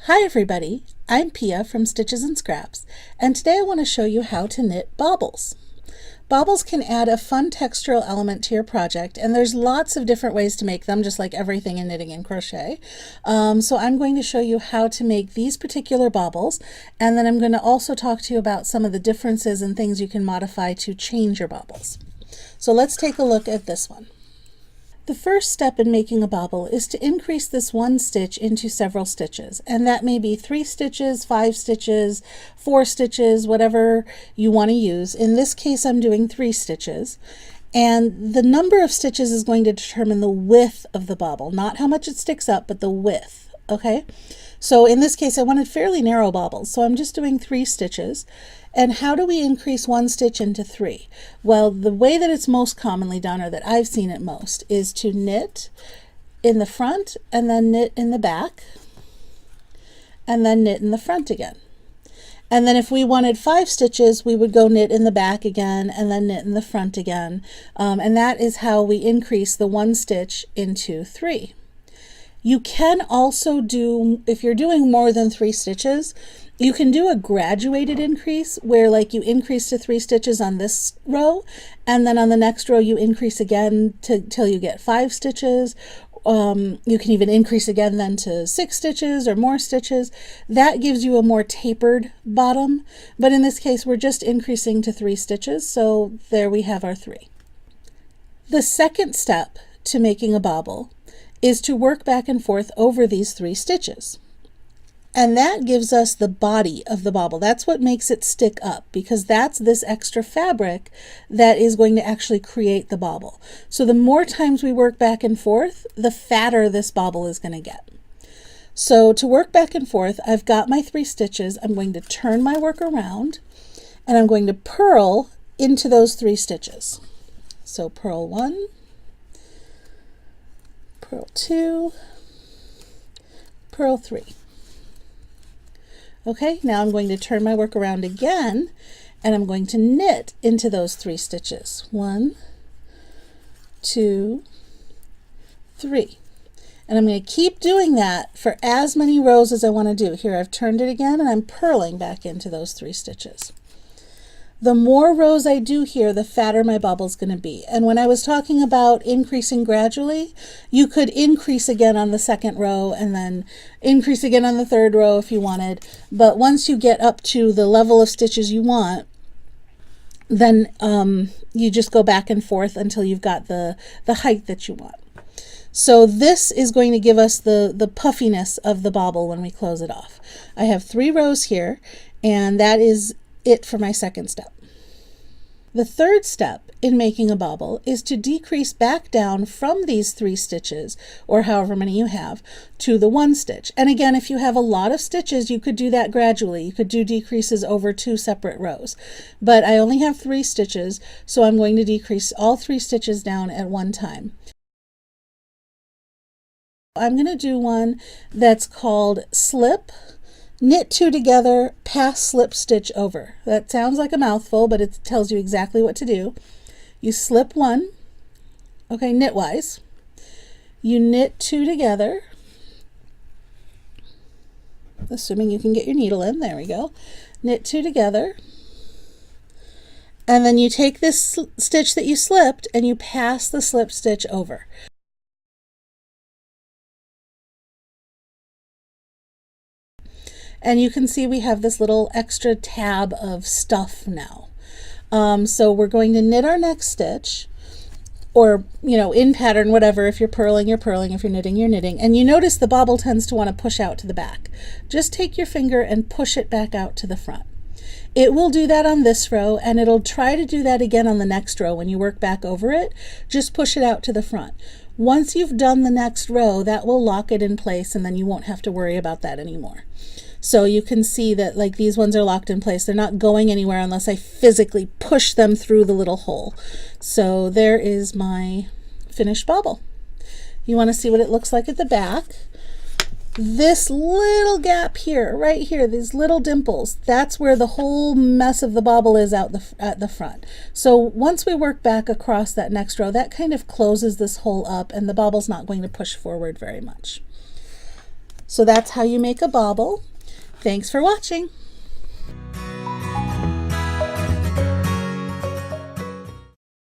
Hi everybody, I'm Pia from Stitches and Scraps, and today I want to show you how to knit bobbles. Bobbles can add a fun textural element to your project, and there's lots of different ways to make them, just like everything in knitting and crochet. So I'm going to show you how to make these particular bobbles, and then I'm going to also talk to you about some of the differences and things you can modify to change your bobbles. So let's take a look at this one. The first step in making a bobble is to increase this one stitch into several stitches, and that may be 3 stitches, 5 stitches, 4 stitches, whatever you want to use. In this case I'm doing 3 stitches, and the number of stitches is going to determine the width of the bobble, not how much it sticks up, but the width. Okay, so in this case I wanted fairly narrow bobbles, so I'm just doing 3 stitches. And how do we increase 1 stitch into 3? Well, the way that it's most commonly done, or that I've seen it most, is to knit in the front and then knit in the back and then knit in the front again. And then if we wanted 5 stitches, we would go knit in the back again and then knit in the front again. And that is how we increase the 1 stitch into 3. You can also do, if you're doing more than 3 stitches, you can do a graduated increase where like you increase to 3 stitches on this row, and then on the next row you increase again till you get 5 stitches. You can even increase again then to 6 stitches or more stitches. That gives you a more tapered bottom, but in this case we're just increasing to 3 stitches, so there we have our 3. The second step to making a bobble is to work back and forth over these 3 stitches. And that gives us the body of the bobble. That's what makes it stick up, because that's this extra fabric that is going to actually create the bobble. So the more times we work back and forth, the fatter this bobble is going to get. So to work back and forth, I've got my 3 stitches. I'm going to turn my work around and I'm going to purl into those 3 stitches. So purl 1, purl 2, purl 3. Okay, now I'm going to turn my work around again and I'm going to knit into those 3 stitches. 1, 2, 3. And I'm going to keep doing that for as many rows as I want to do. Here I've turned it again and I'm purling back into those 3 stitches. The more rows I do here, the fatter my bobble is going to be. And when I was talking about increasing gradually, you could increase again on the 2nd row and then increase again on the 3rd row if you wanted. But once you get up to the level of stitches you want, then you just go back and forth until you've got the height that you want. So this is going to give us the puffiness of the bobble when we close it off. I have 3 rows here, and that is it for my 2nd step. The 3rd step in making a bobble is to decrease back down from these 3 stitches, or however many you have, to the 1 stitch. And again, if you have a lot of stitches, you could do that gradually. You could do decreases over 2 separate rows. But I only have 3 stitches, so I'm going to decrease all 3 stitches down at one time. I'm going to do one that's called slip, knit 2 together, pass slip stitch over. That sounds like a mouthful, but it tells you exactly what to do. You slip 1, okay, knitwise. You knit 2 together, assuming you can get your needle in. There we go. Knit 2 together, and then you take this stitch that you slipped and you pass the slip stitch over. And you can see we have this little extra tab of stuff now. So we're going to knit our next stitch, or in pattern, whatever. If you're purling, you're purling. If you're knitting, you're knitting. And you notice the bobble tends to want to push out to the back. Just take your finger and push it back out to the front. It will do that on this row, and it'll try to do that again on the next row. When you work back over it, just push it out to the front. Once you've done the next row, that will lock it in place, and then you won't have to worry about that anymore. So you can see that like these ones are locked in place. They're not going anywhere unless I physically push them through the little hole. So there is my finished bobble. You want to see what it looks like at the back. This little gap here, right here, these little dimples, that's where the whole mess of the bobble is out at the front. So once we work back across that next row, that kind of closes this hole up and the bobble's not going to push forward very much. So that's how you make a bobble. Thanks for watching.